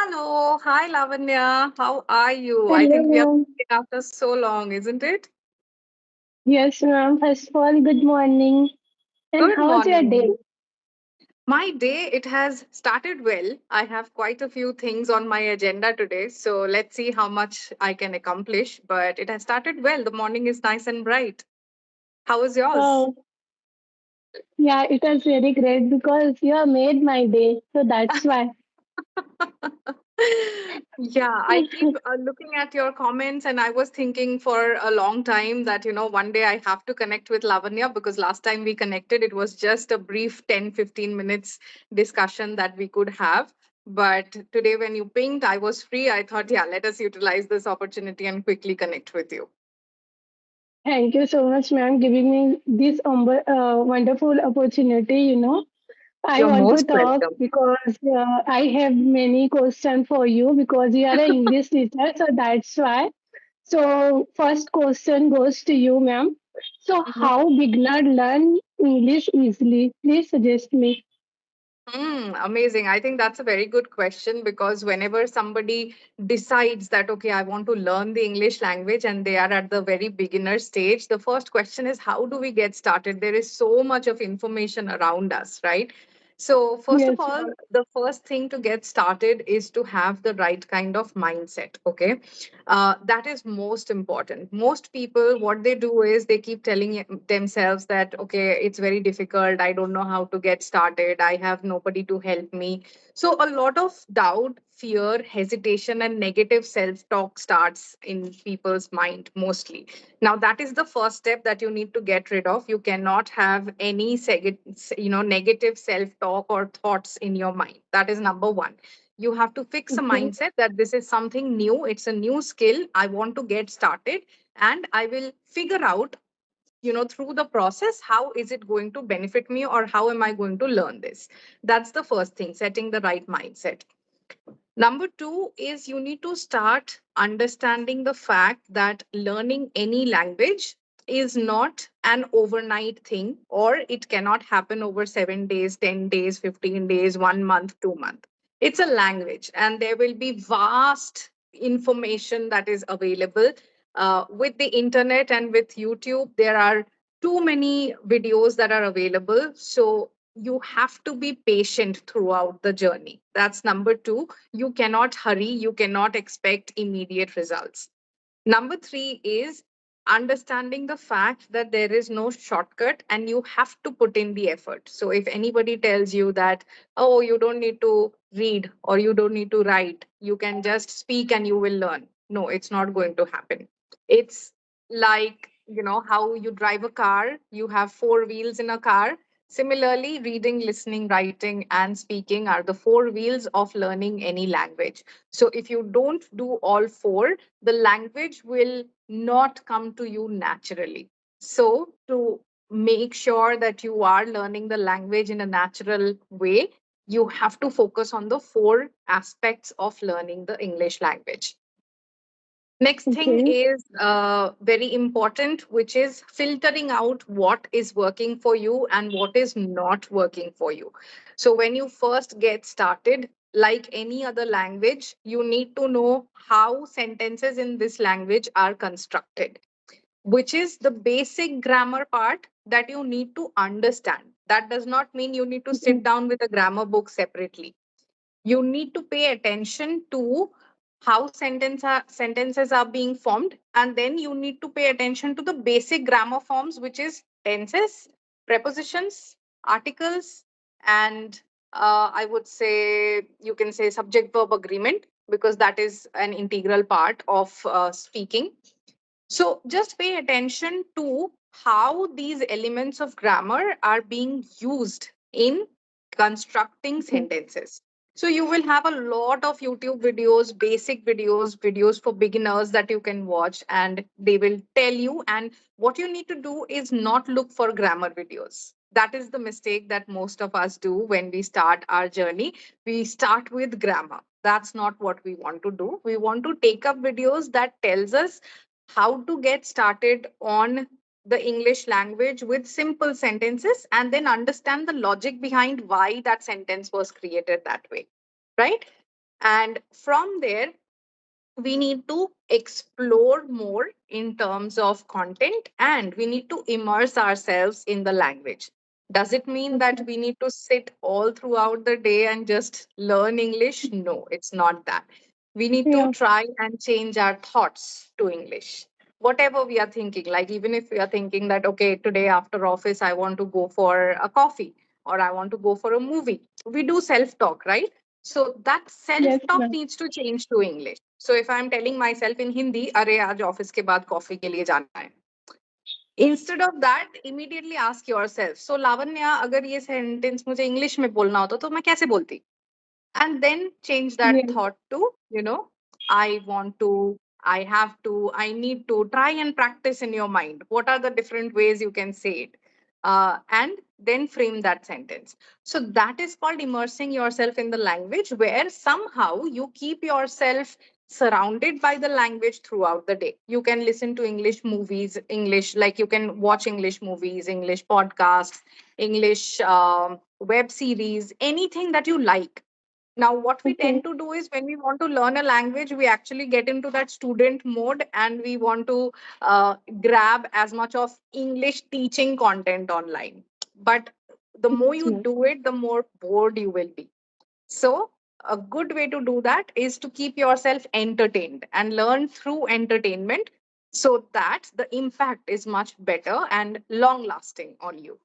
Hello. Hi, Lavanya. How are you? I Hello, think we are ma'am. meeting after so long, isn't it? Yes, ma'am. First of all, good morning. And Good how's your day? morning. My day, it has started well. I have quite a few things on my agenda today. So let's see how much I can accomplish. But it has started well. The morning is nice and bright. How is yours? Oh, yeah, it was very great because you have made my day. So that's why. Yeah, I keep looking at your comments, and I was thinking for a long time that, one day I have to connect with Lavanya because last time we connected, it was just a brief 10-15 minutes discussion that we could have. But today, when you pinged, I was free. I thought, yeah, let us utilize this opportunity and quickly connect with you. Thank you so much, ma'am, giving me this wonderful opportunity. I You're want to most talk welcome. because I have many questions for you because you are an English teacher. So that's why. So first question goes to you, ma'am. So how beginner learn English easily? Please suggest me. Amazing. I think that's a very good question because whenever somebody decides that, okay, I want to learn the English language and they are at the very beginner stage, the first question is, how do we get started? There is so much of information around us, right? So, first of Yes, all, ma'am. the first thing to get started is to have the right kind of mindset, okay? That is most important. Most people, what they do is they keep telling themselves that, okay, it's very difficult. I don't know how to get started. I have nobody to help me. So, a lot of doubt, fear, hesitation, and negative self talk starts in people's mind mostly. Now, that is the first step that you need to get rid of. You cannot have any negative self talk or thoughts in your mind. That is number one. You have to fix a Okay. mindset that this is something new, it's a new skill, I want to get started, and I will figure out, through the process, how is it going to benefit me or how am I going to learn this. That's the first thing, setting the right mindset. Number two is you need to start understanding the fact that learning any language is not an overnight thing, or it cannot happen over 7 days, 10 days, 15 days, 1 month, 2 months. It's a language, and there will be vast information that is available. With the internet and with YouTube, there are too many videos that are available. So you have to be patient throughout the journey. That's number two. You cannot hurry, you cannot expect immediate results. Number three is understanding the fact that there is no shortcut and you have to put in the effort. So if anybody tells you that, oh, you don't need to read or you don't need to write, you can just speak and you will learn. No, it's not going to happen. It's like, how you drive a car, you have four wheels in a car. Similarly, reading, listening, writing, and speaking are the four wheels of learning any language. So if you don't do all four, the language will not come to you naturally. So, to make sure that you are learning the language in a natural way, you have to focus on the four aspects of learning the English language. Next thing Okay. is very important, which is filtering out what is working for you and what is not working for you. So, when you first get started, like any other language, you need to know how sentences in this language are constructed, which is the basic grammar part that you need to understand. That does not mean you need to sit down with a grammar book separately. You need to pay attention to how sentences are being formed, and then you need to pay attention to the basic grammar forms, which is tenses, prepositions, articles, and I would say you can say subject verb agreement, because that is an integral part of speaking. So just pay attention to how these elements of grammar are being used in constructing Okay. sentences. So you will have a lot of YouTube videos, basic videos, videos for beginners that you can watch, and they will tell you. And what you need to do is not look for grammar videos. That is the mistake that most of us do when we start our journey. We start with grammar. That's not what we want to do. We want to take up videos that tells us how to get started on the English language with simple sentences, and then understand the logic behind why that sentence was created that way. Right? And from there, we need to explore more in terms of content, and we need to immerse ourselves in the language. Does it mean that Okay. we need to sit all throughout the day and just learn English? No, it's not that. We need to Yeah. try and change our thoughts to English. Whatever we are thinking, like even if we are thinking that, okay, today after office, I want to go for a coffee or I want to go for a movie, we do self talk, right? So that self Yes, talk ma'am. needs to change to English. So if I'm telling myself in Hindi, अरे आज office के बाद coffee के लिए जाना है, instead of that immediately ask yourself, so Lavanya अगर ये सेंटेंस मुझे इंग्लिश में बोलना होता तो मैं कैसे बोलती, and then change that Yes. thought to, I want to, I have to, I need to. Try and practice in your mind what are the different ways you can say it, and then frame that sentence. So that is called immersing yourself in the language, where somehow you keep yourself surrounded by the language throughout the day. You can listen to English movies, English, like you can watch English movies, English podcasts, English web series, anything that you like. Now, what we Okay. tend to do is when we want to learn a language, we actually get into that student mode and we want to grab as much of English teaching content online. But the more Yes, you ma'am. do it, the more bored you will be. So, a good way to do that is to keep yourself entertained and learn through entertainment, so that the impact is much better and long lasting on you.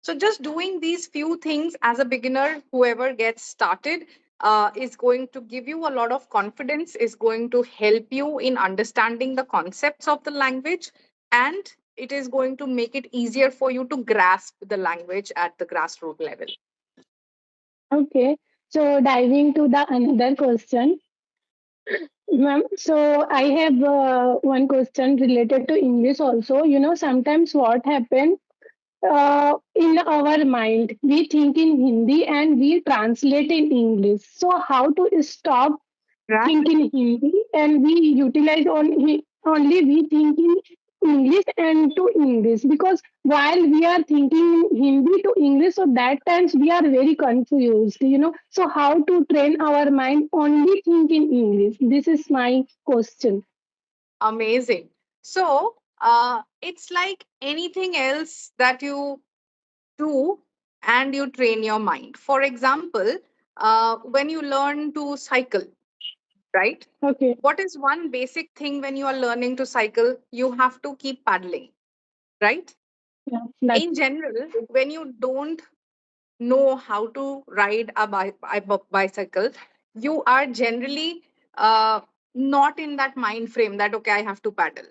So, just doing these few things as a beginner, whoever gets started, is going to give you a lot of confidence, is going to help you in understanding the concepts of the language, and it is going to make it easier for you to grasp the language at the grassroots level. Okay. So diving to the another question, ma'am. So I have one question related to English also. Sometimes what happens in our mind, we think in Hindi and we translate in English. So how to stop Right. think in Hindi and we utilize only we think in English and to English, because while we are thinking in Hindi to English, so that times we are very confused. So how to train our mind only think in English? This is my question. Amazing. So, it's like anything else that you do and you train your mind. For example, when you learn to cycle, right? Okay, What is one basic thing when you are learning to cycle? You have to keep paddling, right? yeah, that's In general, when you don't know how to ride a bicycle, you are generally not in that mind frame that, okay, I have to paddle.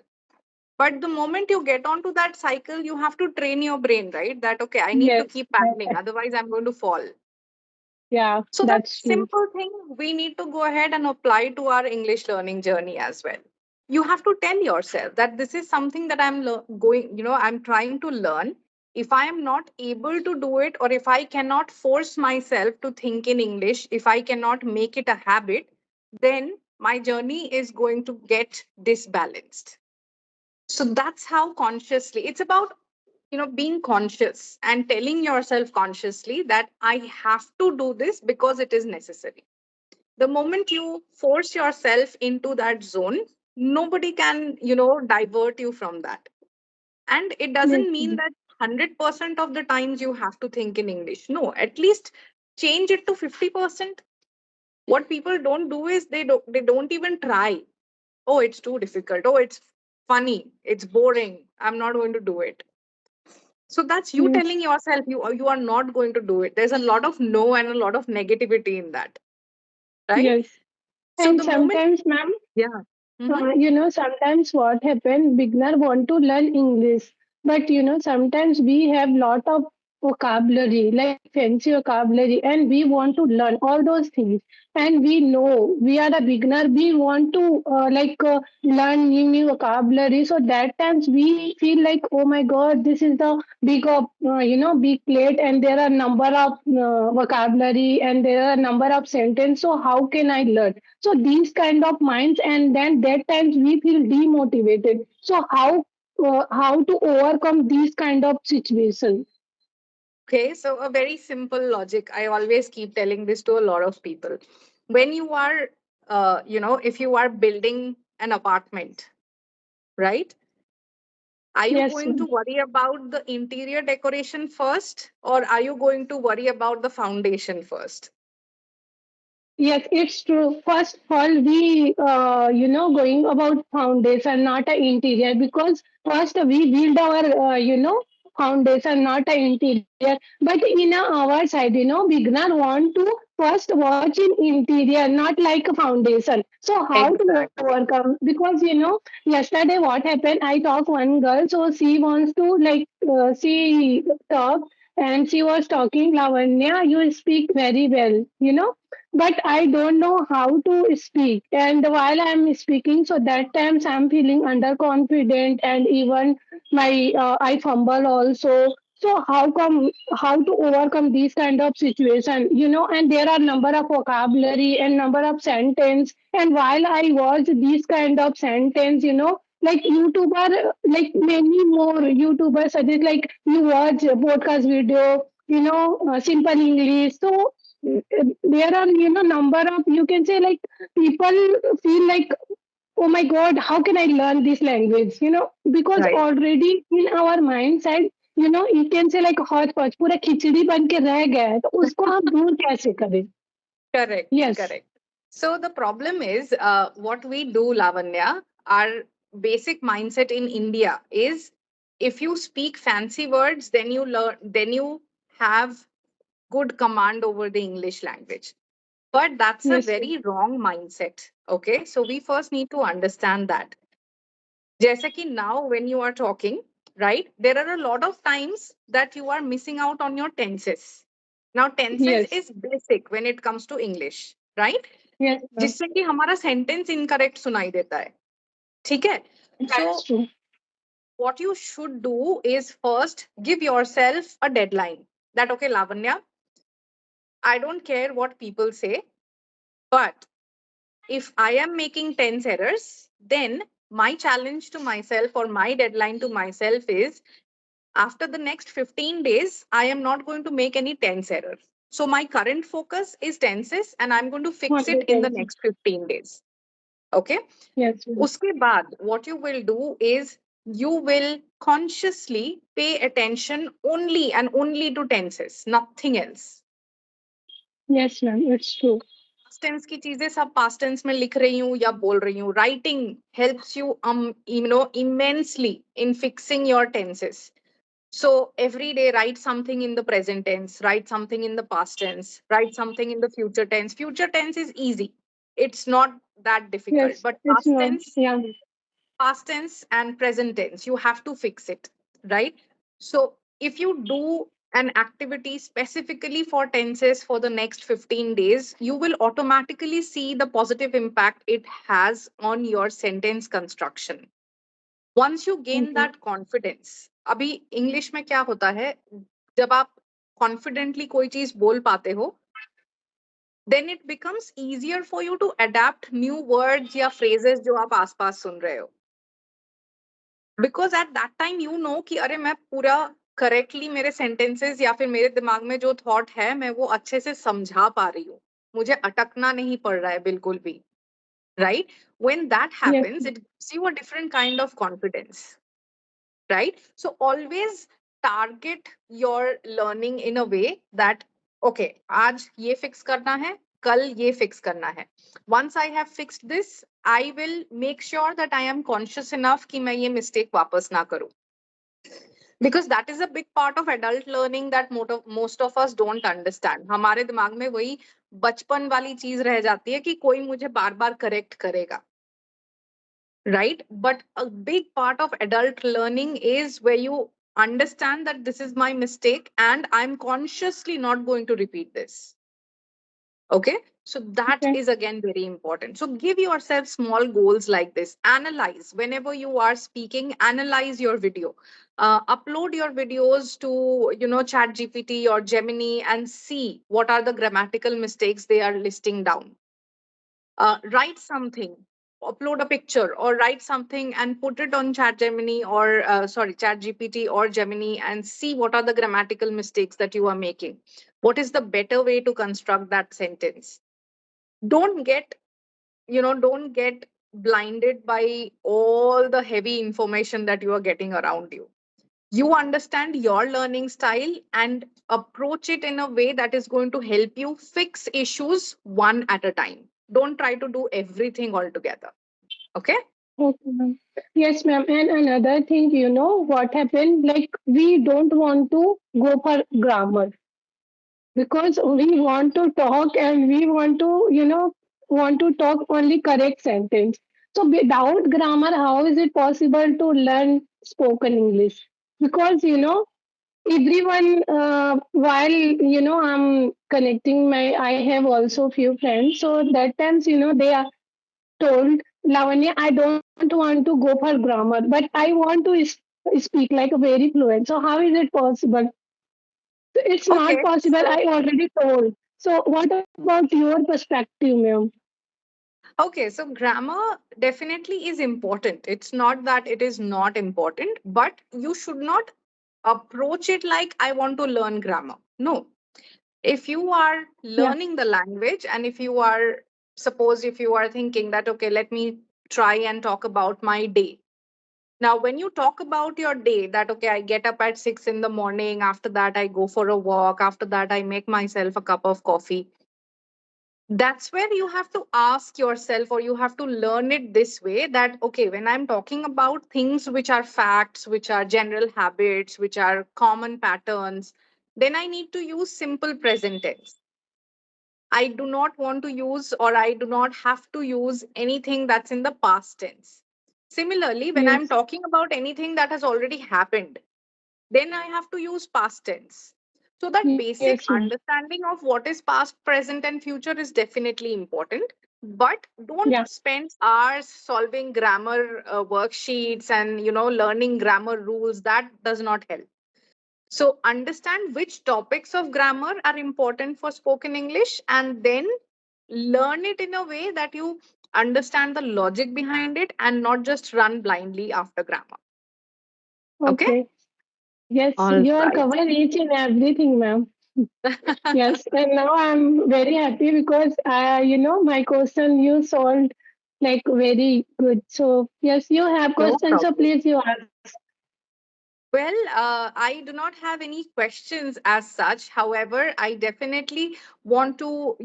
But the moment you get onto that cycle, you have to train your brain, right? That, okay, I need to yes, keep paddling, otherwise, I'm going to fall. yeah, So that that's true. simple thing we need to go ahead and apply to our English learning journey as well. You have to tell yourself that this is something that I'm trying to learn. If I am not able to do it, or if I cannot force myself to think in English, if I cannot make it a habit, then my journey is going to get disbalanced. So that's how consciously it's about, being conscious and telling yourself consciously that I have to do this because it is necessary. The moment you force yourself into that zone, nobody can, divert you from that. And it Yes, doesn't mean that 100% of the times you have to think in English. No, at least change it to 50%. What people don't do is they don't even try. Oh, it's too difficult. Oh, it's funny, it's boring, I'm not going to do it. So that's you yes, telling yourself you are not going to do it. There's a lot of no and a lot of negativity in that, right? yes. So And the moment, sometimes, ma'am, yeah. Hmm. sometimes what happen, beginner want to learn English, but sometimes we have lot of vocabulary, like fancy vocabulary, and we want to learn all those things. And we know we are a beginner, we want to learn new vocabulary. So that times we feel like, oh my God, this is the big plate, and there are number of vocabulary, and there are number of sentence. So how can I learn? So these kind of minds, and then that times we feel demotivated. So how to overcome these kind of situation? Okay, so a very simple logic. I always keep telling this to a lot of people. when you are, if you are building an apartment, right? Are you Yes, going to ma'am. worry about the interior decoration first, or are you going to worry about the foundation first? Yes, it's true. First of all, we, going about foundation, not a interior, because first we build our, foundation, not a interior. But in our side, beginner want to first watch in interior, not like a foundation. So how to Exactly. overcome? Because, yesterday what happened, I talked one girl, so she wants to like, she talk and she was talking, Lavanya, you speak very well, but I don't know how to speak. And while I'm speaking, so that times I'm feeling underconfident, and even my I fumble also. So how to overcome these kind of situation, and there are number of vocabulary and number of sentence. And while I watch these kind of sentence, like YouTuber, like many more YouTubers suggest like you watch a podcast video, simple English. So there are number of, you can say, like people feel like, oh my god, how can I learn this language, because Right. already in our mindset, you can say like hodgepodge पूरा खिचड़ी बन के रह गया है तो उसको हम दूर कैसे करें. Correct, Yes, correct. So the problem is, what we do, Lavanya, our basic mindset in India is, if you speak fancy words, then you learn, then you have good command over the English language. But that's a yes, very wrong mindset. Okay. So we first need to understand that. Jaisa ki now, when you are talking, right, there are a lot of times that you are missing out on your tenses. Now, tenses yes, is basic when it comes to English, right? yes, ma'am. जिससे कि हमारा sentence incorrect सुनाई देता है. ठीक है. सो That's true. what you should do is first give yourself a deadline, that okay, Lavanya, I don't care what people say, but if I am making tense errors, then my challenge to myself or my deadline to myself is, after the next 15 days, I am not going to make any tense error. So my current focus is tenses and I'm going to fix it in the 100%. next 15 days. Okay. Yes, ma'am. Uske baad, what you will do is you will consciously pay attention only and only to tenses, nothing else. Yes, ma'am, it's true. Past tense की चीजें सब past tense में लिख रही हूँ या बोल रही हूँ. Writing helps you immensely in fixing your tenses. So every day write something in the present tense, write something in the past tense, write something in the future tense. Future tense is easy, it's not that difficult, Yes, but it's not. Yeah. past tense and present tense, you have to fix it, right? So if you do an activity specifically for tenses for the next 15 days, you will automatically see the positive impact it has on your sentence construction. Once you gain Okay. that confidence, अभी English में क्या होता है, जब आप confidently कोई चीज बोल पाते हो, then it becomes easier for you to adapt new words या phrases जो आप आसपास सुन रहे हो. Because at that time you know कि अरे मैं पूरा करेक्टली मेरे सेंटेंसेस या फिर मेरे दिमाग में जो थॉट है मैं वो अच्छे से समझा पा रही हूँ, मुझे अटकना नहीं पड़ रहा है बिल्कुल भी. Right. When that Yes, happens, it gives you a different kind of confidence, right? So always target your learning in a way that, okay, आज ये fix करना है, कल ये fix करना है. Once I have fixed this, I will make sure that I am conscious enough कि मैं ये mistake वापस ना करूं. Because that is a big part of adult learning that most of us don't understand. हमारे दिमाग में वही बचपन वाली चीज रह जाती है कि कोई मुझे बार बार करेक्ट करेगा, right? But a big part of adult learning is where you understand that this is my mistake and I'm consciously not going to repeat this. Okay. So that okay. is again very important. So give yourself small goals like this. Analyze whenever you are speaking, analyze your video. Upload your videos to, Chat GPT or Gemini and see what are the grammatical mistakes they are listing down. Write something, upload a picture or write something and put it on chat gemini or chat gpt or Gemini and see what are the grammatical mistakes that you are making. What is the better way to construct that sentence, Don't get, don't get blinded by all the heavy information that you are getting around you. You understand your learning style and approach it in a way that is going to help you fix issues one at a time. Don't try to do everything all together. Okay. Okay, ma'am. Yes, ma'am. And another thing, what happened? Like, we don't want to go for grammar because we want to talk and we want to talk only correct sentence. So, without grammar, how is it possible to learn spoken English? Because, everyone, while, I'm connecting I have also few friends. So, that times, they are told, Lavanya, I don't want to go for grammar, but I want to speak like a very fluent. So how is it possible? It's not Okay. possible. So, I already told. So what about your perspective, ma'am? okay. So, grammar definitely is important. It's not that it is not important, but you should not approach it like I want to learn grammar. No. If you are Yeah. learning the language, and if you are, suppose if you are thinking that, okay, let me try and talk about my day. Now, when you talk about your day, that, okay, I get up at 6 in the morning, after that, I go for a walk, after that, I make myself a cup of coffee. That's where you have to ask yourself, or you have to learn it this way, that, okay, when I'm talking about things which are facts, which are general habits, which are common patterns, then I need to use simple present tense. I do not want to use, or I do not have to use anything that's in the past tense. Similarly, when I'm Yes. talking about anything that has already happened, then I have to use past tense. So that Yes, basic ma'am. understanding of what is past, present, and future is definitely important. But don't Yeah. spend hours solving grammar worksheets and learning grammar rules. That does not help. So understand which topics of grammar are important for spoken English, and then learn it in a way that you understand the logic behind it and not just run blindly after grammar. Okay? Okay. Yes, All you are right. covering each and everything, ma'am. Yes, and now I'm very happy because my question you solved like very good. So yes, you have No questions, so problem. please you ask. Well, I do not have any questions as such. However, I definitely want to,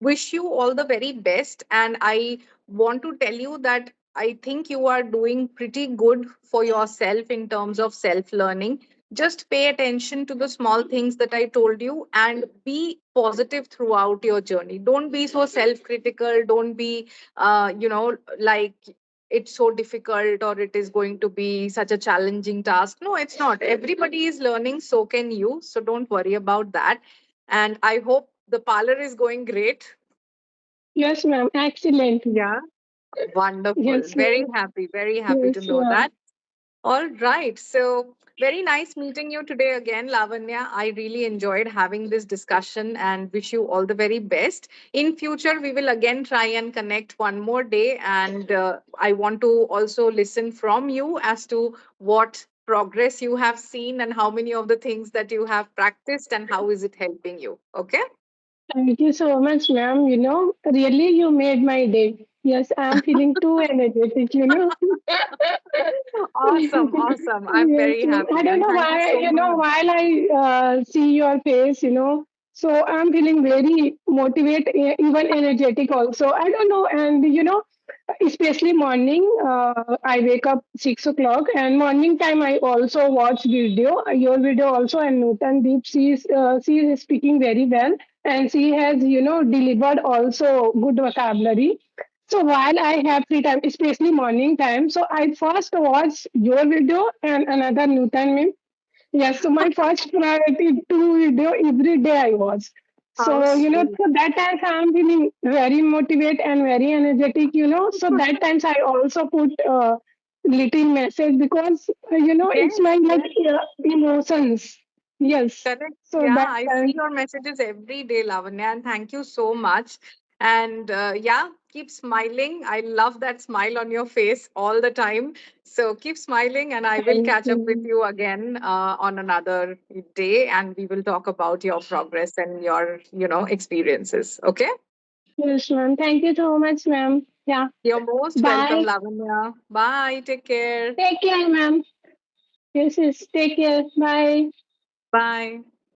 wish you all the very best. And I want to tell you that I think you are doing pretty good for yourself in terms of self learning. Just pay attention to the small things that I told you and be positive throughout your journey. Don't be so self critical. Don't be, like it's so difficult or it is going to be such a challenging task. No, it's not. Everybody is learning, so can you. So don't worry about that. And I hope the parlor is going great. Yes, ma'am. Excellent. Yeah. Wonderful. Yes, Very ma'am. happy. Very happy to Yes, know ma'am. that. All right. So, very nice meeting you today again, Lavanya. I really enjoyed having this discussion and wish you all the very best. In future, we will again try and connect one more day. And I want to also listen from you as to what progress you have seen and how many of the things that you have practiced and how is it helping you. Okay. Thank you so much, ma'am. Really you made my day. Yes, I'm feeling too energetic. Awesome. Awesome. I'm Yes, very I happy. don't And know thank you why, so much. while I see your face, so I'm feeling very motivated, even energetic also. I don't know. And, especially morning, I wake up 6 o'clock and morning time I also watch video, your video also, and Nutan Deep, she is speaking very well and she has, delivered also good vocabulary. So while I have free time, especially morning time, so I first watch your video and another Nutan meme. Yes, so my first priority to video every day I watch. How So, sweet. so that times I'm feeling very motivated and very energetic. So that times I also put little message because, it's Yes, my like yes. emotions. Yes. Correct. So Yeah, that I see time, your messages every day, Lavanya, and thank you so much. And yeah, keep smiling. I love that smile on your face all the time. So keep smiling, and I will thank catch up with you. you again on another day, and we will talk about your progress and your, experiences. Okay. Yes, ma'am. Thank you so much, ma'am. Yeah. You're most welcome, Bye. Lavanya. Bye. Take care. Take care, ma'am. Yes, yes. Take care. Bye. Bye.